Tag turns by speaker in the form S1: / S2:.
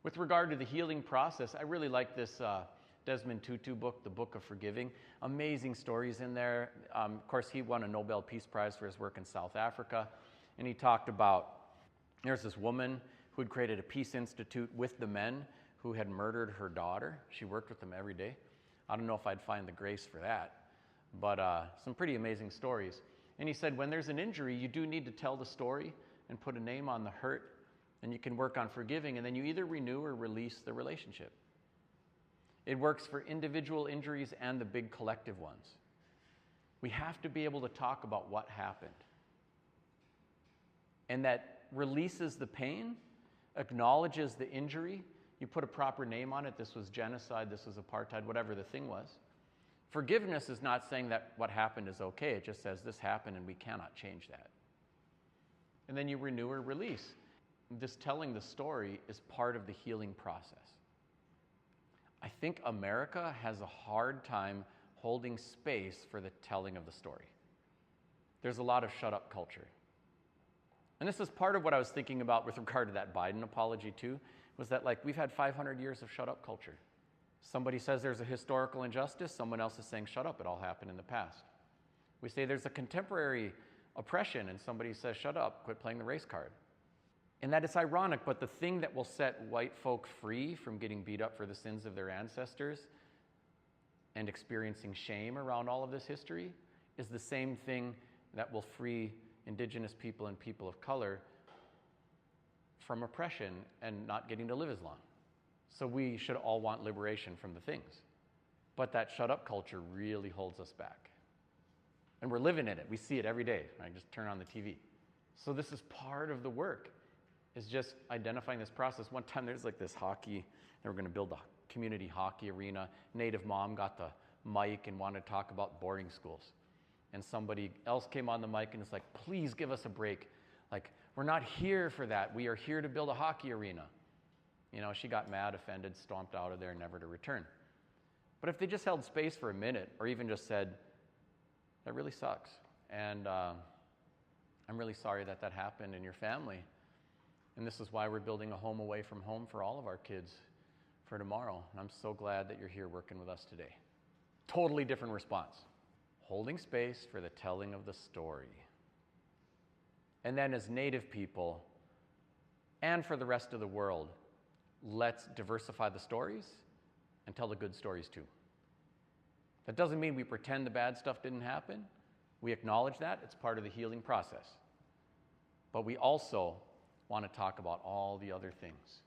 S1: With regard to the healing process, I really like this Desmond Tutu book, The Book of Forgiving. Amazing stories in there. Of course, he won a Nobel Peace Prize for his work in South Africa. And he talked about, there's this woman who had created a peace institute with the men who had murdered her daughter. She worked with them every day. I don't know if I'd find the grace for that, but some pretty amazing stories. And he said, when there's an injury, you do need to tell the story and put a name on the hurt, and you can work on forgiving, and then you either renew or release the relationship. It works for individual injuries and the big collective ones. We have to be able to talk about what happened. And that releases the pain, acknowledges the injury. You put a proper name on it. This was genocide, this was apartheid, whatever the thing was. Forgiveness is not saying that what happened is okay. It just says this happened and we cannot change that. And then you renew or release. This telling the story is part of the healing process. I think America has a hard time holding space for the telling of the story. There's a lot of shut up culture. And this is part of what I was thinking about with regard to that Biden apology too, was that like we've had 500 years of shut up culture. Somebody says there's a historical injustice, someone else is saying shut up, it all happened in the past. We say there's a contemporary oppression and somebody says shut up, quit playing the race card. And that it's ironic, but the thing that will set white folk free from getting beat up for the sins of their ancestors and experiencing shame around all of this history is the same thing that will free Indigenous people and people of color from oppression and not getting to live as long. So we should all want liberation from the things. But that shut up culture really holds us back. And we're living in it. We see it every day. I just turn on the TV. So this is part of the work, is just identifying this process. One time there's like this hockey, they were going to build a community hockey arena. Native mom got the mic and wanted to talk about boarding schools. And somebody else came on the mic and was like, please give us a break. Like, we're not here for that. We are here to build a hockey arena. You know, she got mad, offended, stomped out of there, never to return. But if they just held space for a minute, or even just said, that really sucks, and I'm really sorry that that happened in your family, and this is why we're building a home away from home for all of our kids for tomorrow, and I'm so glad that you're here working with us today. Totally different response. Holding space for the telling of the story. And then as Native people, and for the rest of the world, let's diversify the stories and tell the good stories too. That doesn't mean we pretend the bad stuff didn't happen. We acknowledge that. It's part of the healing process. But we also want to talk about all the other things.